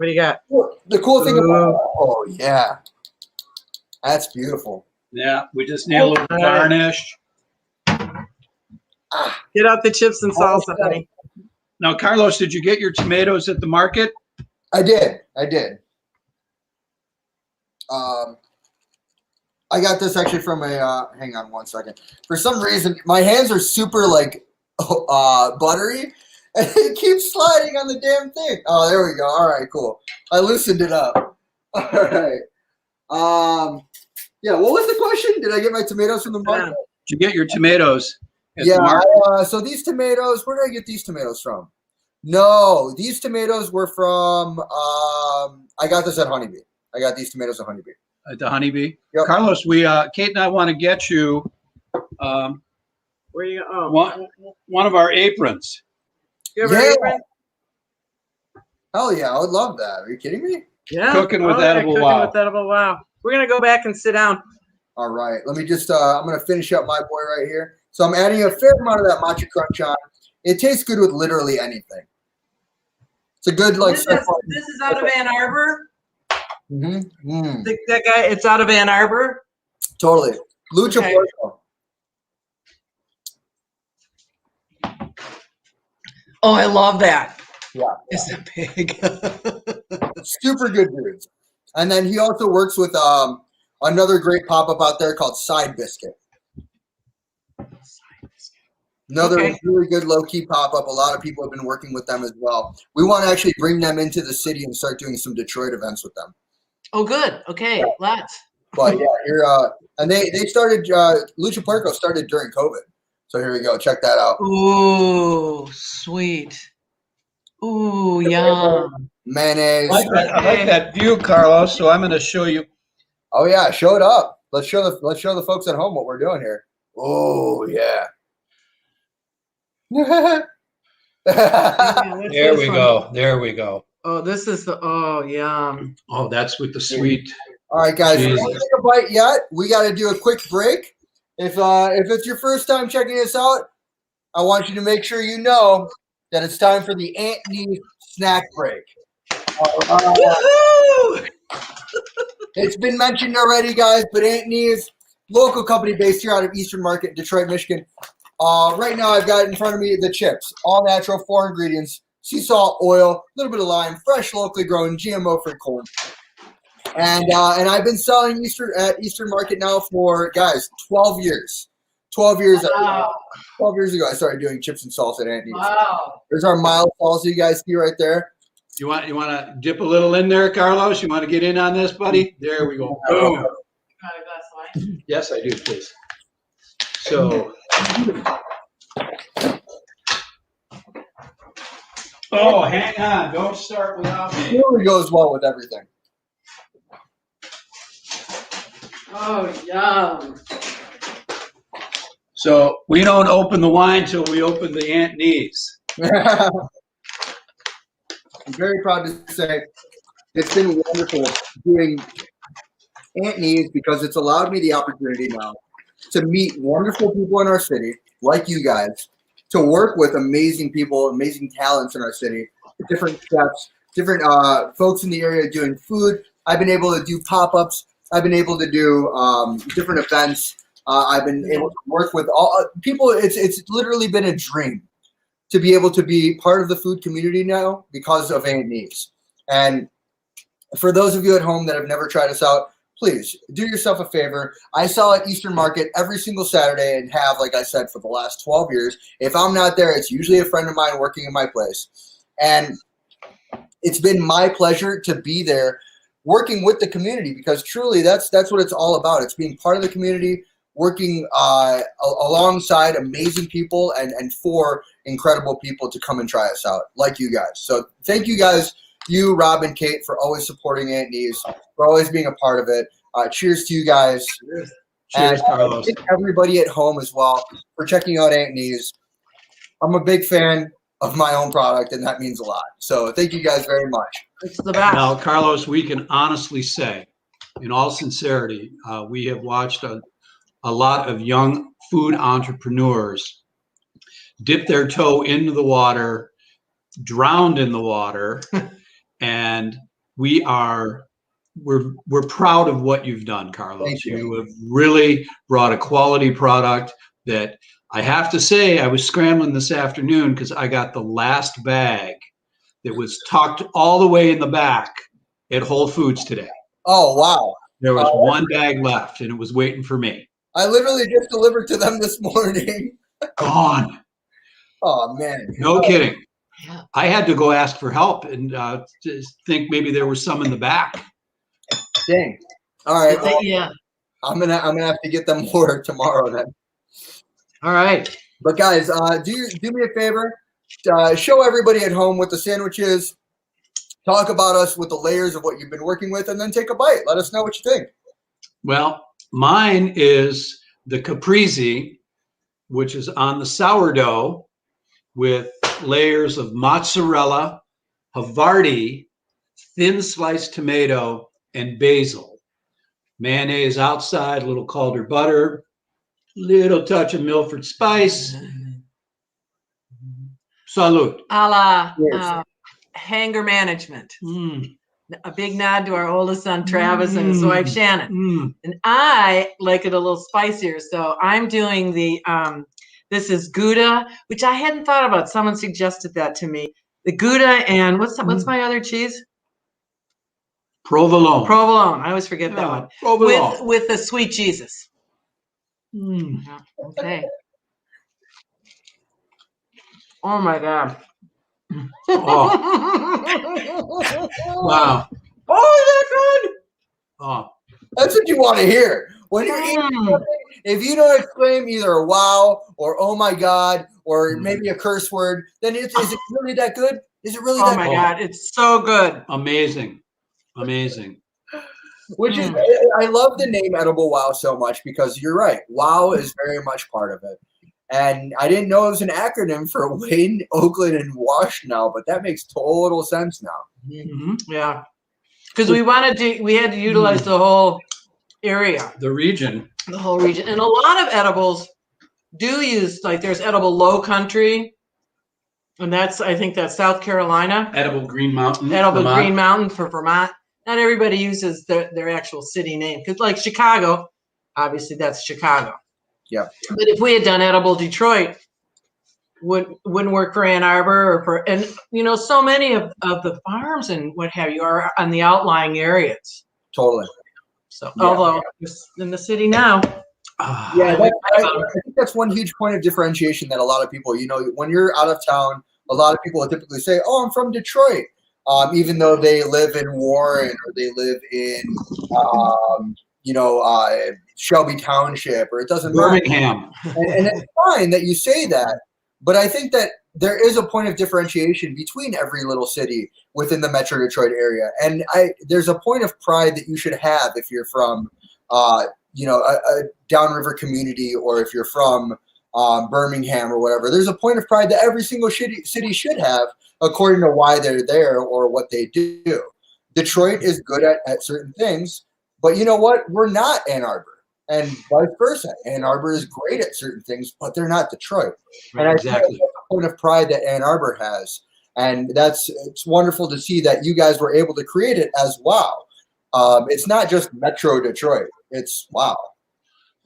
do you got? The cool thing about Ooh. oh, yeah. That's beautiful. Yeah, we just need a little garnish. Get out the chips and salsa, honey. Now, Carlos, did you get your tomatoes at the market? I did. I got this actually from a, hang on one second. For some reason, my hands are super buttery, and it keeps sliding on the damn thing. Oh, there we go. All right, cool. I loosened it up. All right. Yeah, what was the question? Did I get my tomatoes from the market? Did you get your tomatoes at the Yeah, market? so these tomatoes, where did I get these tomatoes from? No, these tomatoes were from, I got this at Honeybee. I got these tomatoes at Honeybee. At the Honeybee? Yep. Carlos, Kate and I want to get you Where you? Oh, one of our aprons. you have an apron? Hell yeah, I would love that. Are you kidding me? Yeah. Cooking with edible cooking wow. with edible wow. We're gonna go back and sit down. All right, let me just, I'm going to finish up my boy right here. So I'm adding a fair amount of that matcha crunch on. It tastes good with literally anything. It's a good, like, This is out of Ann Arbor. Mm-hmm. That guy, it's out of Ann Arbor. Totally. Lucha Okay. Puerto. Oh, I love that. Yeah. Is it big? Super good dudes. And then he also works with another great pop-up out there called Side Biscuit. Another really good low-key pop-up. A lot of people have been working with them as well. We want to actually bring them into the city and start doing some Detroit events with them. Oh, good. Okay, let's. But yeah, here and they started Lucha Puerco started during COVID. So here we go. Check that out. Ooh, sweet. Ooh, yum. Mayonnaise. I like that view, Carlos. So I'm going to show you. Oh yeah, show it up. Let's show the folks at home what we're doing here. Oh yeah. There we go. There we go. Oh, this is the yum. Oh, that's with the sweet. All right, guys. Jesus. Don't take a bite yet. We got to do a quick break. If it's your first time checking us out, I want you to make sure you know that it's time for the Aunt Nee snack break. It's been mentioned already, guys, but Aunt Nee is local company based here out of Eastern Market, Detroit, Michigan. Right now, I've got in front of me the chips, all natural, 4 ingredients: sea salt, oil, a little bit of lime, fresh, locally grown, GMO-free corn. And I've been selling at Eastern Market now for, guys, 12 years. 12 years. Wow. 12 years ago, I started doing chips and salsa at Aunt Nee's. Wow. There's our mild salsa you guys see right there. You want to dip a little in there, Carlos? You want to get in on this, buddy? There we go. Boom. Got a glass of wine? Yes, I do, please. So. Oh, hang on. Don't start without me. It really goes well with everything. Oh, yum. So we don't open the wine till we open the Aunt Nee's. I'm very proud to say it's been wonderful doing Aunt Nee's because it's allowed me the opportunity now to meet wonderful people in our city, like you guys, to work with amazing people, amazing talents in our city, different chefs, different folks in the area doing food. I've been able to do pop-ups. I've been able to do different events. I've been able to work with all people. It's literally been a dream to be able to be part of the food community now because of Aunt Nee's. And for those of you at home that have never tried us out, please do yourself a favor. I sell at Eastern Market every single Saturday and have, like I said, for the last 12 years. If I'm not there, it's usually a friend of mine working in my place. And it's been my pleasure to be there working with the community because truly that's what it's all about. It's being part of the community, working alongside amazing people and for incredible people to come and try us out, like you guys. So thank you guys, you, Rob, and Kate, for always supporting Aunt Nee's, for always being a part of it. Cheers to you guys. Cheers, and Carlos. thank everybody at home as well for checking out Aunt Nee's. I'm a big fan of my own product, and that means a lot. So thank you guys very much. It's the best. Now, Carlos, we can honestly say, in all sincerity, we have watched a lot of young food entrepreneurs dip their toe into the water, drowned in the water, and we're proud of what you've done, Carlos. Thank you. You have really brought a quality product that I have to say I was scrambling this afternoon because I got the last bag that was tucked all the way in the back at Whole Foods today. Oh, wow. There was one bag left, and it was waiting for me. I literally just delivered to them this morning. Gone. Oh, man. No kidding. I had to go ask for help and just think maybe there was some in the back. Dang. All right. Well, Yeah. I'm gonna have to get them more tomorrow then. All right. But guys, do me a favor. Show everybody at home what the sandwich is. Talk about us with the layers of what you've been working with, and then take a bite. Let us know what you think. Well, mine is the caprese, which is on the sourdough with layers of mozzarella, Havarti, thin sliced tomato, and basil. Mayonnaise outside, a little Calder butter, little touch of Milford spice. Salute. A la Yes. hanger management. Mm. A big nod to our oldest son, Travis, and his wife, Shannon. Mm. And I like it a little spicier. So I'm doing the, this is Gouda, which I hadn't thought about. Someone suggested that to me. The Gouda and what's my other cheese? Provolone. Provolone. I always forget that one. Provolone. With the sweet Jesus. Mm. Okay. Oh my God. Oh. Wow. Oh, is that good? Oh. That's what you want to hear. When you're eating something, if you don't exclaim either a wow or oh my God or maybe a curse word, then is it really that good? Is it really that Oh my good? God, it's so good. Amazing. Amazing. Which is, I love the name Edible Wow so much because you're right. Wow is very much part of it. And I didn't know it was an acronym for Wayne, Oakland, and Washtenaw, but that makes total sense now. Mm-hmm. Yeah. Because we had to utilize the whole area. The region. The whole region. And a lot of edibles do use, like there's edible low country. And I think that's South Carolina. Edible Green Mountain. Edible Vermont. Green Mountain for Vermont. Not everybody uses their actual city name. Because like Chicago, obviously that's Chicago. Yeah. But if we had done edible Detroit, wouldn't work for Ann Arbor and so many of the farms and what have you are on the outlying areas. Totally. So although in the city now. Yeah, I think that's one huge point of differentiation that a lot of people, when you're out of town, a lot of people will typically say, "Oh, I'm from Detroit," even though they live in Warren or they live in, Shelby Township, or it doesn't Birmingham. matter. And it's fine that you say that, but I think that there is a point of differentiation between every little city within the Metro Detroit area, and there's a point of pride that you should have if you're from, a downriver community, or if you're from Birmingham or whatever. There's a point of pride that every single city should have, according to why they're there or what they do. Detroit is good at certain things, but you know what? We're not Ann Arbor, and vice versa. Ann Arbor is great at certain things, but they're not Detroit. Right, and exactly. I think that's a point of pride that Ann Arbor has, and it's wonderful to see that you guys were able to create it as wow. It's not just Metro Detroit. It's wow.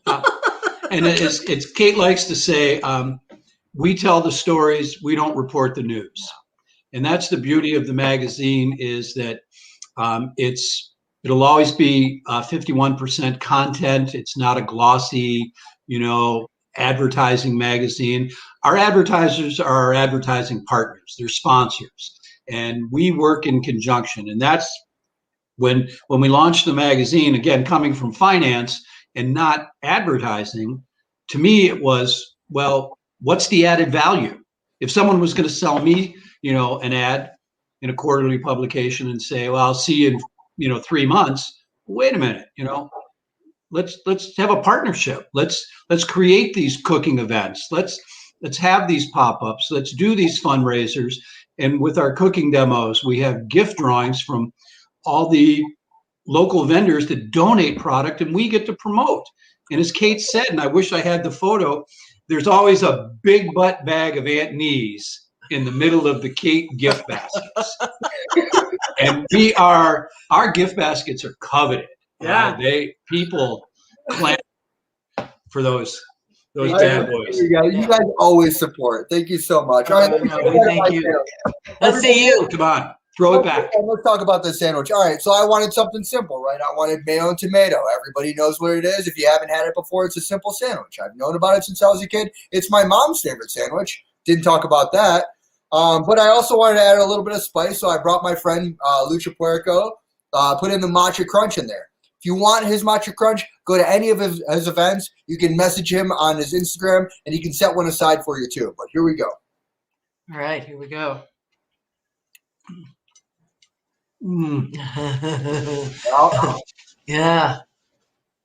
And it's Kate likes to say, we tell the stories, we don't report the news. And that's the beauty of the magazine, is that it'll always be 51% content. It's not a glossy, advertising magazine. Our advertisers are our advertising partners. They're sponsors. And we work in conjunction. And that's when we launched the magazine, again, coming from finance and not advertising, to me, it was, well, what's the added value? If someone was going to sell me, an ad in a quarterly publication and say, well, I'll see you in, 3 months. Wait a minute, let's have a partnership. Let's create these cooking events. Let's have these pop-ups. Let's do these fundraisers. And with our cooking demos, we have gift drawings from all the local vendors that donate product, and we get to promote. And as Kate said, and I wish I had the photo, there's always a big butt bag of Aunt Knees in the middle of the Kate gift baskets. And our gift baskets are coveted. Yeah. People clamor for those bad boys. You guys always support. Thank you so much. All right, Thank you. Let's see you. Come on. Throw it back. Let's talk about the sandwich. All right, so I wanted something simple, right? I wanted mayo and tomato. Everybody knows what it is. If you haven't had it before, it's a simple sandwich. I've known about it since I was a kid. It's my mom's favorite sandwich. Didn't talk about that. But I also wanted to add a little bit of spice, so I brought my friend Lucha Puerco, put in the matcha crunch in there. If you want his Matcha Crunch, go to any of his events. You can message him on his Instagram, and he can set one aside for you too. But here we go. All right, here we go. Yeah,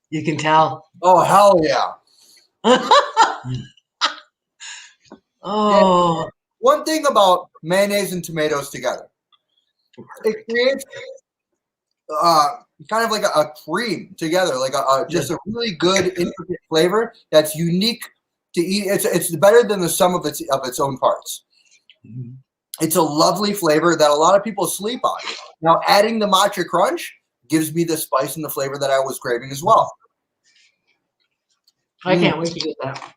you can tell. Oh, hell yeah. Oh, One thing about mayonnaise and tomatoes together, it creates kind of like a cream together, like just a really good intricate flavor that's unique to eat. It's better than the sum of its own parts. It's a lovely flavor that a lot of people sleep on. Now, adding the Matcha Crunch gives me the spice and the flavor that I was craving as well. I can't wait to get that.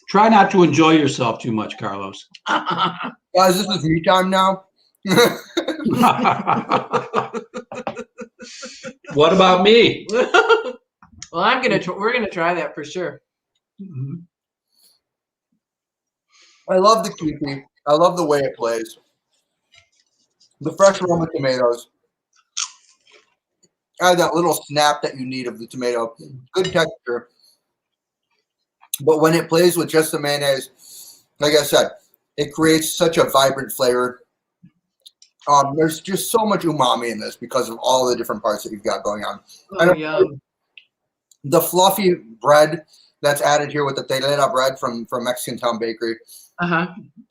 Try not to enjoy yourself too much, Carlos. Guys, this is me time now. What about me? Well, we're gonna try that for sure. I love the kiwi. I love the way it plays. The fresh aroma tomatoes. Add that little snap that you need of the tomato. Good texture. But when it plays with just the mayonnaise, like I said, it creates such a vibrant flavor. There's just so much umami in this because of all the different parts that you've got going on. Oh, yum. The fluffy bread that's added here with the telera bread from Mexican Town Bakery.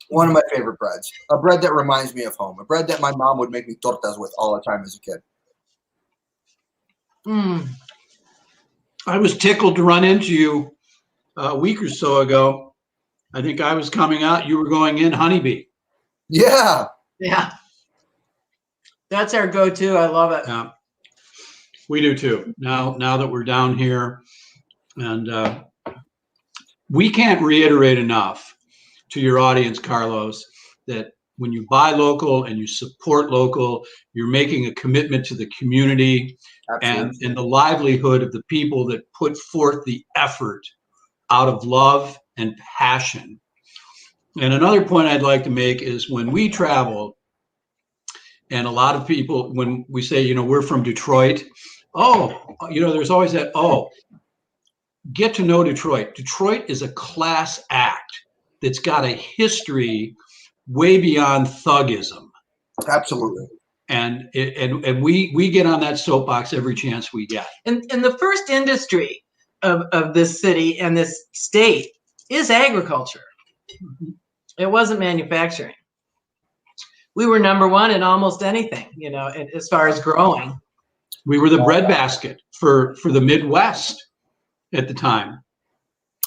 One of my favorite breads. A bread that reminds me of home. A bread that my mom would make me tortas with all the time as a kid. I was tickled to run into you a week or so ago. I think I was coming out. You were going in honeybee. Yeah. Yeah. That's our go-to. I love it. Yeah. We do too. Now that we're down here, and we can't reiterate enough to your audience, Carlos, that when you buy local and you support local, you're making a commitment to the community and the livelihood of the people that put forth the effort out of love and passion. And another point I'd like to make is when we travel, and a lot of people, when we say, we're from Detroit, there's always that, get to know Detroit. Detroit is a class act that's got a history way beyond thuggism. Absolutely. And we get on that soapbox every chance we get. And the first industry of this city and this state is agriculture. It wasn't manufacturing. We were number one in almost anything, as far as growing. We were the breadbasket for the Midwest at the time.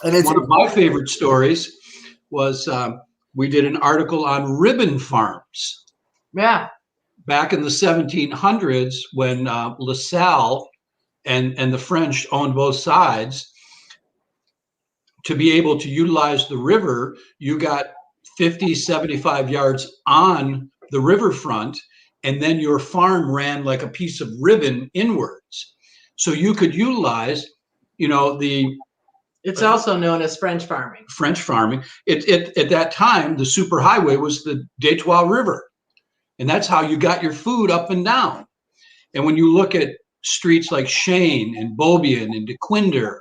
And one of my favorite stories was we did an article on ribbon farms. Yeah. Back in the 1700s, when LaSalle and the French owned both sides, to be able to utilize the river, you got 50, 75 yards on the riverfront, and then your farm ran like a piece of ribbon inwards. So you could utilize, It's also known as French farming. French farming. At that time, the superhighway was the Detroit River. And that's how you got your food up and down. And when you look at streets like Cheyne and Beaubien and DeQuinder,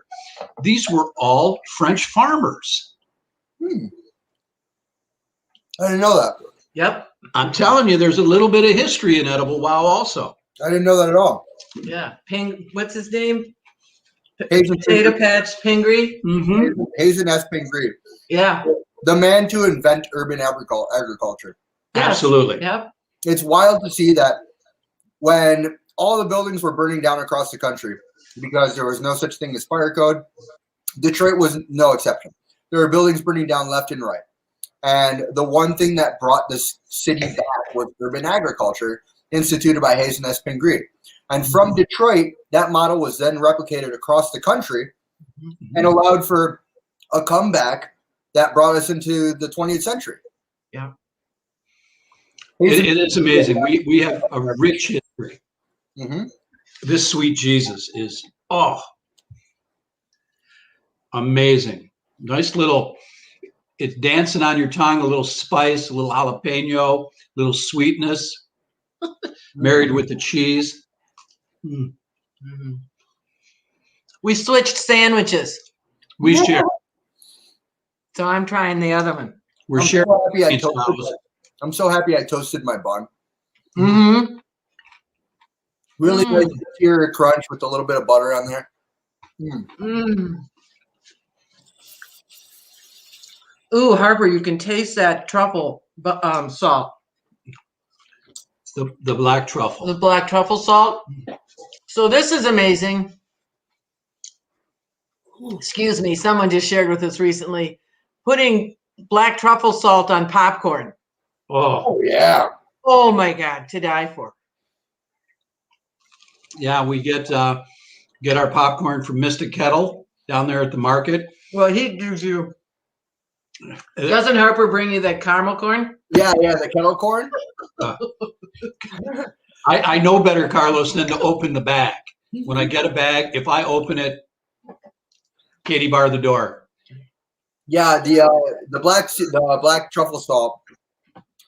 these were all French farmers. I didn't know that. Yep. I'm telling you, there's a little bit of history in Edible Wow also. I didn't know that at all. Yeah. What's his name? Hazen Potato Patch Pingree. Hazen S. Pingree. Yeah. The man to invent urban agriculture. Yes. Absolutely. Yep. It's wild to see that when all the buildings were burning down across the country because there was no such thing as fire code, Detroit was no exception. There were buildings burning down left and right. And the one thing that brought this city back was urban agriculture instituted by Hazen S. Pingree. And from Detroit, that model was then replicated across the country and allowed for a comeback that brought us into the 20th century. Yeah. It is amazing. We have a rich history. This sweet Jesus is, amazing. Nice little, it's dancing on your tongue, a little spice, a little jalapeno, a little sweetness. married with the cheese. Mm. Mm-hmm. We switched sandwiches. We share. So I'm trying the other one. We're I'm sharing. so happy I'm so happy I toasted my bun. Mm-hmm. Really nice interior crunch with a little bit of butter on there. Ooh, Harper, you can taste that truffle salt. The black truffle. The black truffle salt. So this is amazing. Excuse me, someone just shared with us recently, putting black truffle salt on popcorn. Oh yeah. Oh my God, to die for. Yeah, we get our popcorn from Mystic Kettle down there at the market. Well, he gives you. Doesn't Harper bring you that caramel corn? Yeah, the kettle corn. I know better, Carlos, than to open the bag. When I get a bag, if I open it, Katie, bar the door. Yeah, the black truffle salt.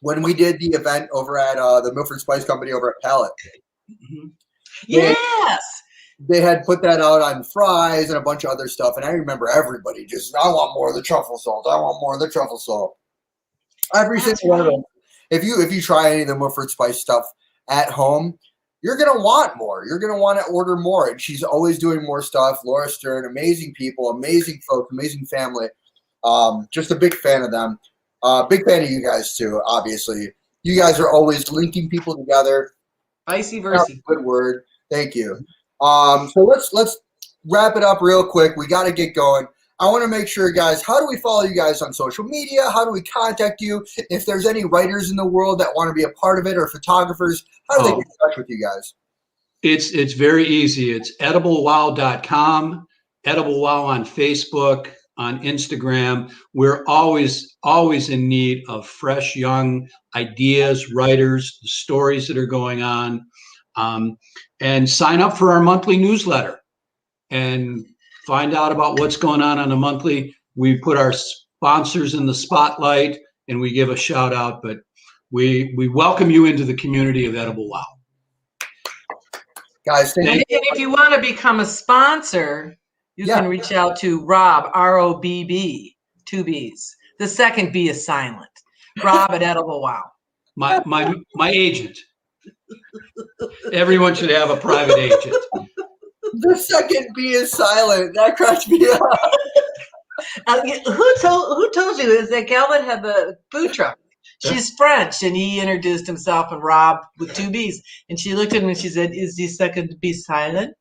When we did the event over at the Milford Spice Company over at Pallet, Yes. they had put that out on fries and a bunch of other stuff, and I remember everybody just, I want more of the truffle salt. I want more of the truffle salt. Every single one of them. If you try any of the Milford Spice stuff at home, you're gonna want more. You're gonna want to order more. And she's always doing more stuff. Laura Stern, amazing people, amazing folks, amazing family. Just a big fan of them. Big fan of you guys too. Obviously, you guys are always linking people together. Vice versa. Good word. Thank you. So let's wrap it up real quick. We got to get going. I want to make sure, guys, how do we follow you guys on social media? How do we contact you? If there's any writers in the world that want to be a part of it or photographers, how do they get in touch with you guys? It's very easy. It's ediblewow.com, Edible Wow on Facebook, on Instagram. We're always in need of fresh, young ideas, writers, the stories that are going on. And sign up for our monthly newsletter and find out about what's going on the monthly. We put our sponsors in the spotlight and we give a shout out, but we welcome you into the community of Edible Wow. Guys, and if you want to become a sponsor, you can reach out to Robb, R-O-B-B, 2 B's. The second B is silent. Robb at Edible Wow. My agent. Everyone should have a private agent. The second B is silent. That cracks me up. Who told you is that Calvin had the food truck? She's French, and he introduced himself and Robb with 2 B's. And she looked at him and she said, "Is the second B silent?"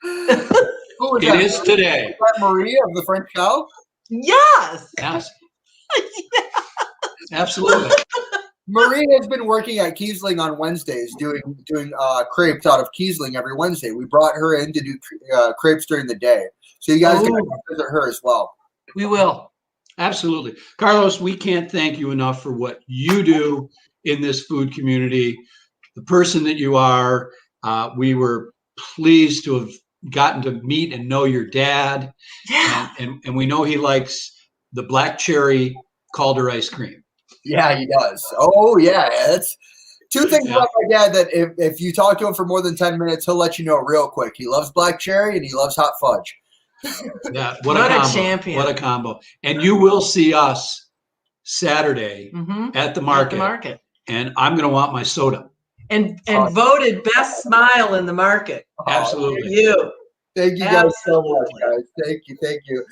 It is today. Is that Maria of the French Cow? Yes. Yes. Absolutely. Marie has been working at Kiesling on Wednesdays, doing crepes out of Kiesling every Wednesday. We brought her in to do crepes during the day, so you guys can visit her as well. We will. Absolutely. Carlos, we can't thank you enough for what you do in this food community, the person that you are. We were pleased to have gotten to meet and know your dad, and we know he likes the black cherry Calder ice cream. Yeah, he does. Oh, yeah. That's 2 things about my dad that if you talk to him for more than 10 minutes, he'll let you know real quick. He loves black cherry and he loves hot fudge. Yeah, what a combo. Champion. What a combo. And you will see us Saturday at the market. And I'm going to want my soda. And voted best smile in the market. Absolutely. You. Thank you guys so much, guys. Thank you.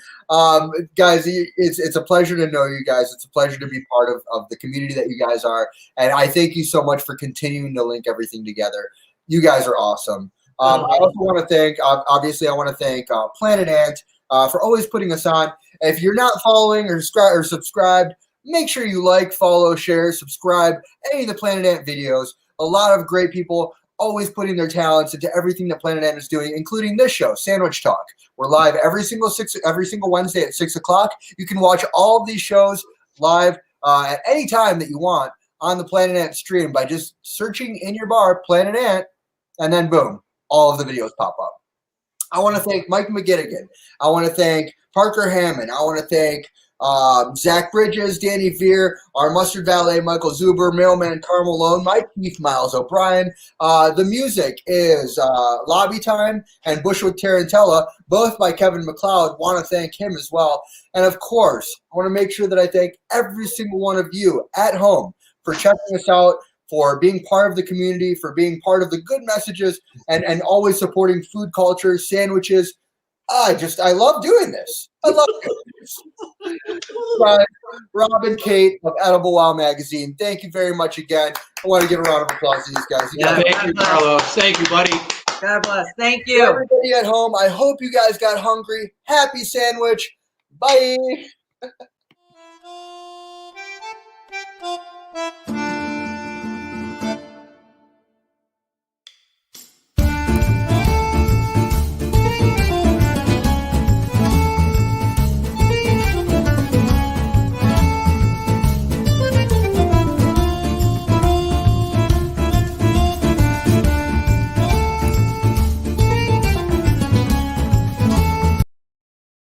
Guys, it's a pleasure to know you guys. It's a pleasure to be part of the community that you guys are. And I thank you so much for continuing to link everything together. You guys are awesome. I also want to thank, obviously, I want to thank Planet Ant for always putting us on. If you're not following or subscribed, make sure you like, follow, share, subscribe any of the Planet Ant videos. A lot of great people always putting their talents into everything that Planet Ant is doing, including this show, Sandwich Talk. We're live every single Wednesday at 6 o'clock. You can watch all of these shows live at any time that you want on the Planet Ant stream by just searching in your bar Planet Ant, and then boom, all of the videos pop up. I want to thank Mike McGinnigan. I want to thank Parker Hammond. I want to thank Zach Bridges, Danny Veer, our mustard valet, Michael Zuber, mailman Carl Malone, my chief Miles O'Brien. The music is Lobby Time and Bushwick Tarantella, both by Kevin MacLeod. Want to thank him as well. And of course, I want to make sure that I thank every single one of you at home for checking us out, for being part of the community, for being part of the good messages, and always supporting food culture, sandwiches. I love doing this. I love doing this. Rob and Kate of Edible Wow Magazine, thank you very much again. I want to give a round of applause to these guys. Thank you, Carlos. Thank you, buddy. God bless. Thank you. Everybody at home, I hope you guys got hungry. Happy sandwich. Bye.